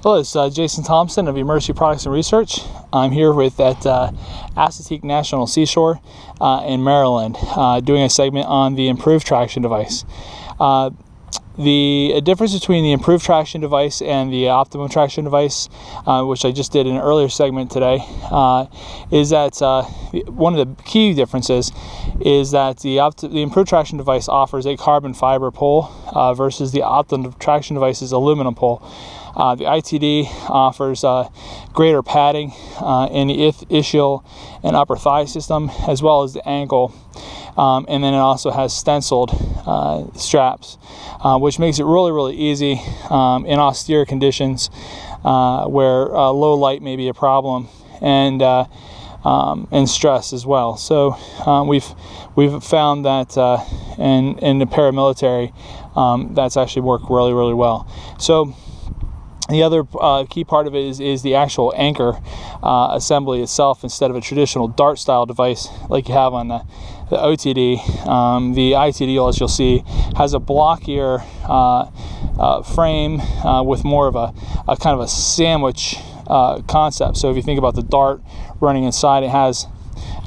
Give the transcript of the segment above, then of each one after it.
Hello, it's Jason Thompson of Emergency Products and Research. I'm here with at Assateague National Seashore in Maryland, doing a segment on the improved traction device. The difference between the improved traction device and the optimum traction device, which I just did in an earlier segment today, is that one of the key differences is that the improved traction device offers a carbon fiber pole versus the optimum traction device's aluminum pole. The ITD offers greater padding in the ischial and upper thigh system, as well as the ankle, and then it also has stenciled straps, which makes it really easy in austere conditions where low light may be a problem, and stress as well. So we've found that in the paramilitary that's actually worked really well. So the other key part of it is the actual anchor assembly itself. Instead of a traditional dart style device like you have on the OTD, the ITD, as you'll see, has a blockier frame with more of a kind of a sandwich concept. So if you think about the dart running inside, it has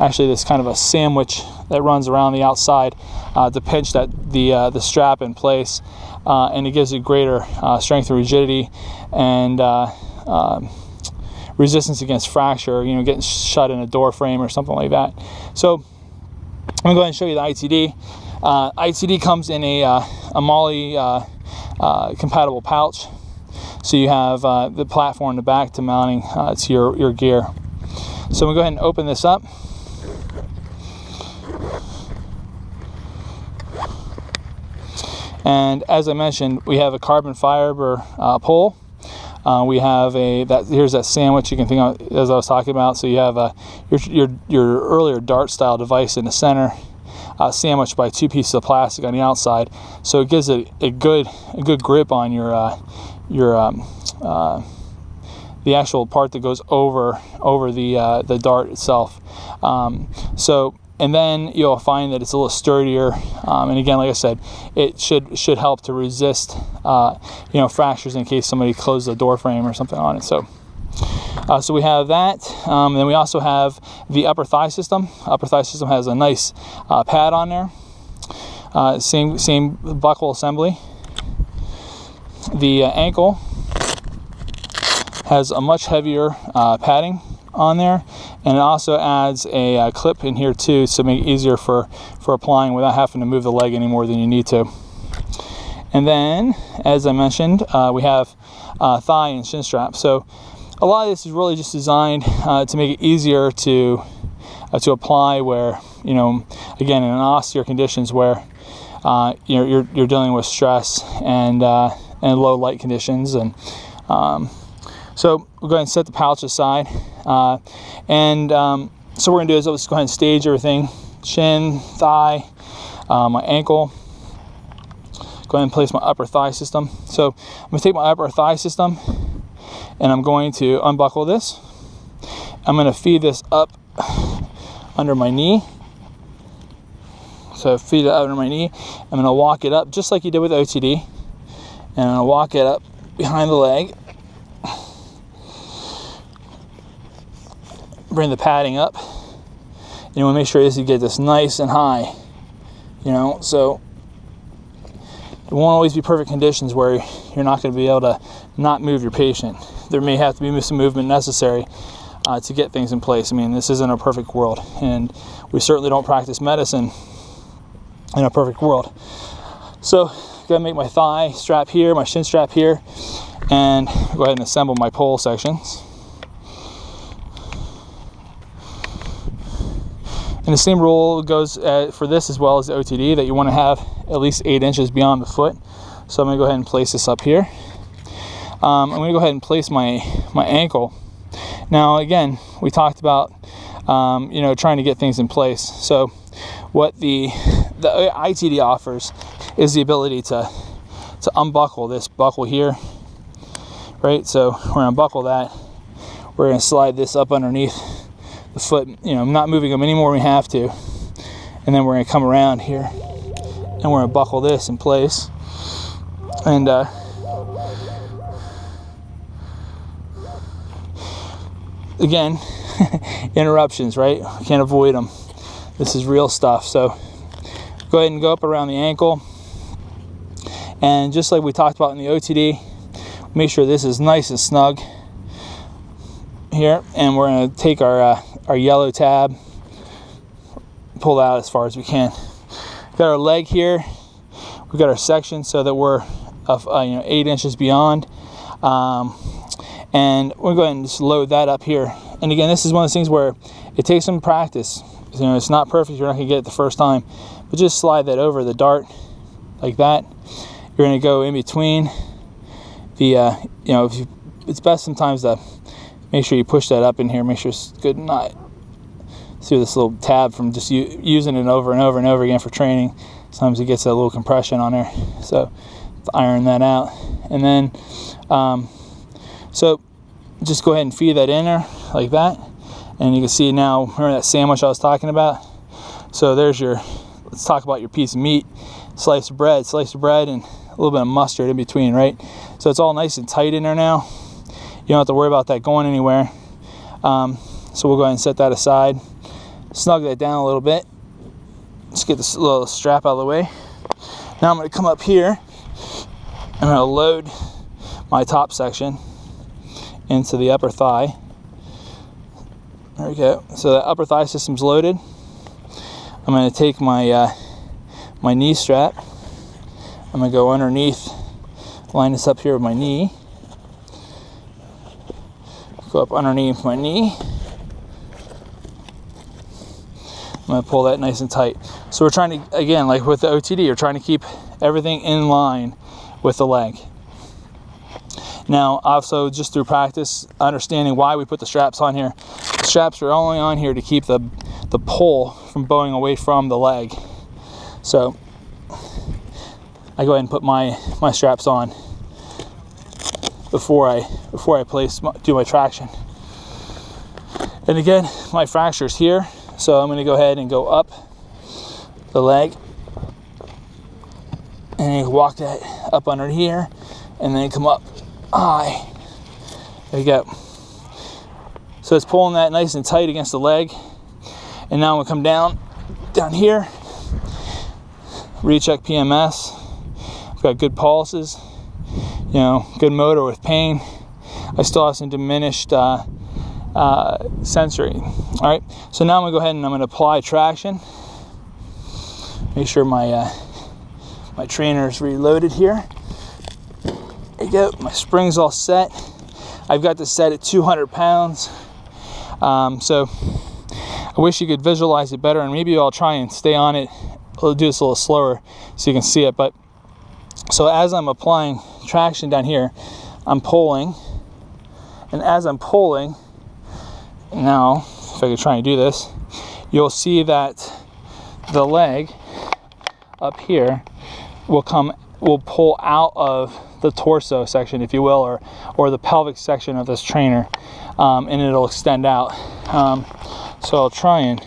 actually this kind of a sandwich that runs around the outside to pinch the strap in place, and it gives it greater strength and rigidity and resistance against fracture, getting shut in a door frame or something like that. So I'm going to go ahead and show you the ITD. ITD comes in a MOLLE compatible pouch, so you have the platform in the back to mounting to your gear. So we'll go ahead and open this up. And as I mentioned, we have a carbon fiber pole. We have here's that sandwich you can think of as I was talking about. So you have your earlier dart style device in the center, sandwiched by two pieces of plastic on the outside. So it gives it a good grip on the actual part that goes over the dart itself. And then you'll find that it's a little sturdier, and again, like I said, it should help to resist fractures in case somebody closes the door frame or something on it. So we have that. Then we also have the upper thigh system. Upper thigh system has a nice pad on there. Same buckle assembly. The ankle has a much heavier padding on there, and it also adds a clip in here too, to make it easier for applying without having to move the leg any more than you need to. And then, as I mentioned, we have thigh and shin straps. So a lot of this is really just designed to make it easier to apply, where again, in austere conditions where you're dealing with stress and low light conditions. And so we'll go ahead and set the pouch aside. So what we're going to do is let's go ahead and stage everything. Shin, thigh, my ankle. Go ahead and place my upper thigh system. So I'm going to take my upper thigh system and I'm going to unbuckle this. I'm going to feed this up under my knee. So feed it under my knee. I'm going to walk it up just like you did with OTD. And I'm going to walk it up behind the leg. Bring the padding up. You want to make sure you get this nice and high, so it won't always be perfect conditions where you're not going to be able to not move your patient. There may have to be some movement necessary to get things in place. I mean, this isn't a perfect world, and we certainly don't practice medicine in a perfect world. So I'm going to make my thigh strap here, my shin strap here, and go ahead and assemble my pole sections. And the same rule goes for this as well as the OTD, that you want to have at least 8 inches beyond the foot. So I'm going to go ahead and place this up here. I'm going to go ahead and place my ankle. Now again, we talked about trying to get things in place. So what the ITD offers is the ability to unbuckle this buckle here, right? So we're going to buckle that. We're going to slide this up underneath the foot, not moving them any more than we have to, and then we're going to come around here and we're going to buckle this in place, and again, interruptions, right? Can't avoid them. This is real stuff. So go ahead and go up around the ankle, and just like we talked about in the OTD, make sure this is nice and snug here. And we're going to take our yellow tab, pull that out as far as we can. Got our leg here. We've got our section so that we're 8 inches beyond, and we're going to just load that up here. And again, this is one of those things where it takes some practice. It's not perfect. You're not going to get it the first time, but just slide that over the dart like that. You're going to go in between the it's best sometimes to make sure you push that up in here. Make sure it's good and not through this little tab from just using it over and over and over again for training. Sometimes it gets a little compression on there, so iron that out. And then so just go ahead and feed that in there like that, and you can see now, remember that sandwich I was talking about? So there's your, let's talk about your piece of meat, slice of bread, and a little bit of mustard in between, right? So it's all nice and tight in there now. You don't have to worry about that going anywhere. So we'll go ahead and set that aside, snug that down a little bit. Just get this little strap out of the way. Now I'm going to come up here. I'm going to load my top section into the upper thigh. There we go. So the upper thigh system's loaded. I'm going to take my my knee strap. I'm going to go underneath, line this up here with my knee. Go up underneath my knee. I'm going to pull that nice and tight. So we're trying to, again, like with the OTD, you're trying to keep everything in line with the leg. Now, also just through practice, understanding why we put the straps on here. The straps are only on here to keep the pull from bowing away from the leg. So I go ahead and put my straps on before I do my traction. And again, my fracture's here. So I'm going to go ahead and go up the leg, and you walk that up under here, and then come up high. There you go. So it's pulling that nice and tight against the leg. And now I'm going to come down here, recheck PMS. I've got good pulses, good motor with pain. I still have some diminished sensory. All right, so now I'm gonna go ahead and I'm gonna apply traction. Make sure my my trainer is reloaded here. There you go. My spring's all set. I've got this set at 200 pounds. So I wish you could visualize it better, and maybe I'll try and stay on it. I'll do this a little slower so you can see it. But so as I'm applying traction down here, I'm pulling, and as I'm pulling, now if I could try and do this, you'll see that the leg up here will pull out of the torso section, if you will, or the pelvic section of this trainer, and it'll extend out. So I'll try and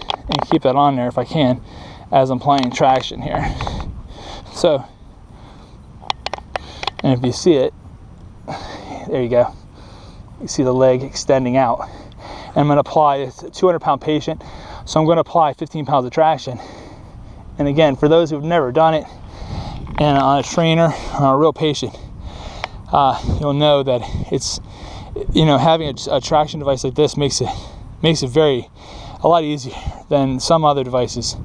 keep that on there if I can as I'm applying traction here. So, and if you see it, there you go. You see the leg extending out. And I'm going to apply, it's a 200-pound patient, so I'm going to apply 15 pounds of traction. And again, for those who've never done it, and on a trainer, on a real patient, you'll know that it's, having a traction device like this makes it a lot easier than some other devices.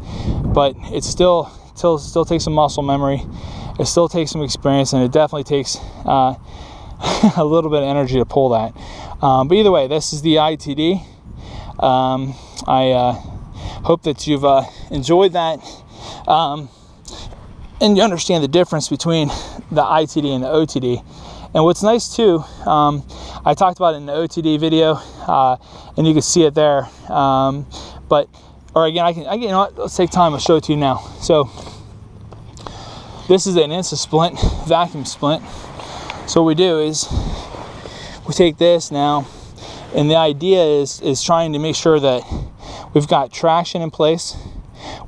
But it still takes some muscle memory. It still takes some experience, and it definitely takes a little bit of energy to pull that. But either way, this is the ITD. I hope that you've enjoyed that, and you understand the difference between the ITD and the OTD. And what's nice too, I talked about it in the OTD video, and you can see it there. Let's take time. I'll show it to you now. So this is an instant splint, vacuum splint. So what we do is we take this now, and the idea is trying to make sure that we've got traction in place,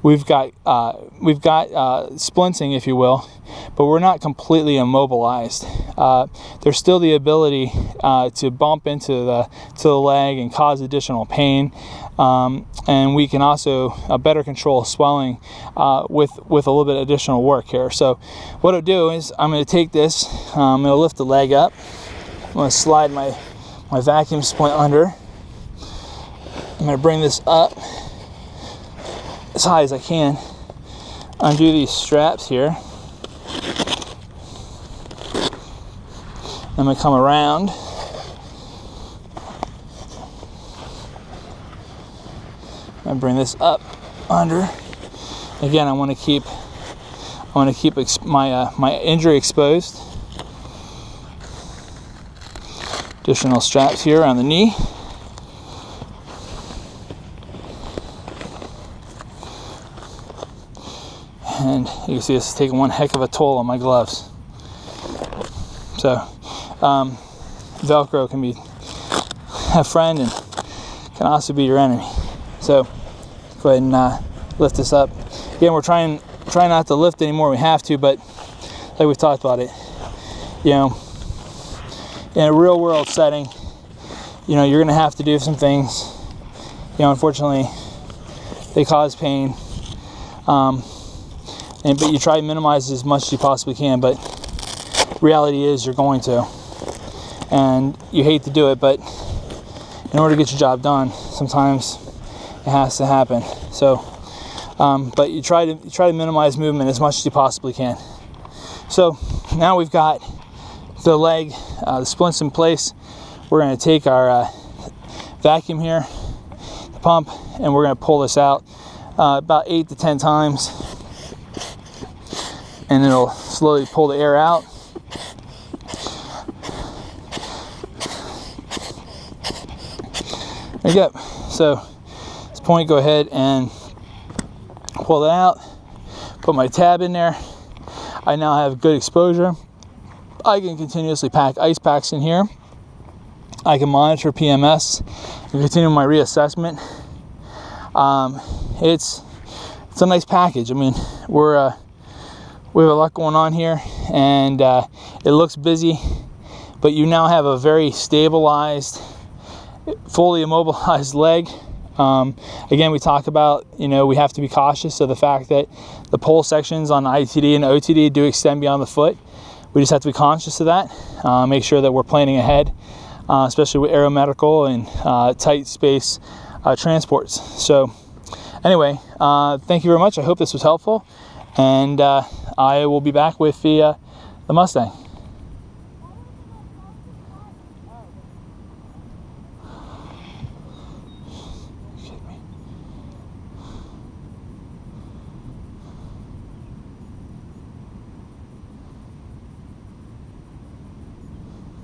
we've got splinting, if you will, but we're not completely immobilized. there's still the ability to bump into the leg and cause additional pain. And we can also better control swelling with a little bit of additional work here. So what I'll do is I'm going to take this, I'm going to lift the leg up, I'm going to slide my vacuum splint under, I'm going to bring this up as high as I can, undo these straps here, I'm going to come around, and bring this up under. Again, I want to keep my injury exposed. Additional straps here on the knee. And you can see this is taking one heck of a toll on my gloves. So Velcro can be a friend and can also be your enemy. So go ahead and lift this up. Again, we're trying not to lift anymore. We have to, but like we've talked about it, you know, in a real world setting, you know, you're going to have to do some things. You know, unfortunately, they cause pain. But you try to minimize it as much as you possibly can. But reality is you're going to, and you hate to do it, but in order to get your job done, sometimes it has to happen. So, but you try to minimize movement as much as you possibly can. So now we've got the leg, the splints in place. We're going to take our vacuum here, the pump, and we're going to pull this out about 8 to 10 times, and it'll slowly pull the air out. There you go. So at this point, go ahead and pull it out, put my tab in there. I now have good exposure. I can continuously pack ice packs in here. I can monitor PMS and continue my reassessment. It's a nice package. I mean, we have a lot going on here, and it looks busy, but you now have a very stabilized, fully immobilized leg. Again, we talk about, you know, we have to be cautious of the fact that the pole sections on ITD and OTD do extend beyond the foot. We just have to be conscious of that. Make sure that we're planning ahead, especially with aeromedical and tight space transports. So anyway, thank you very much. I hope this was helpful, and I will be back with the Mustang.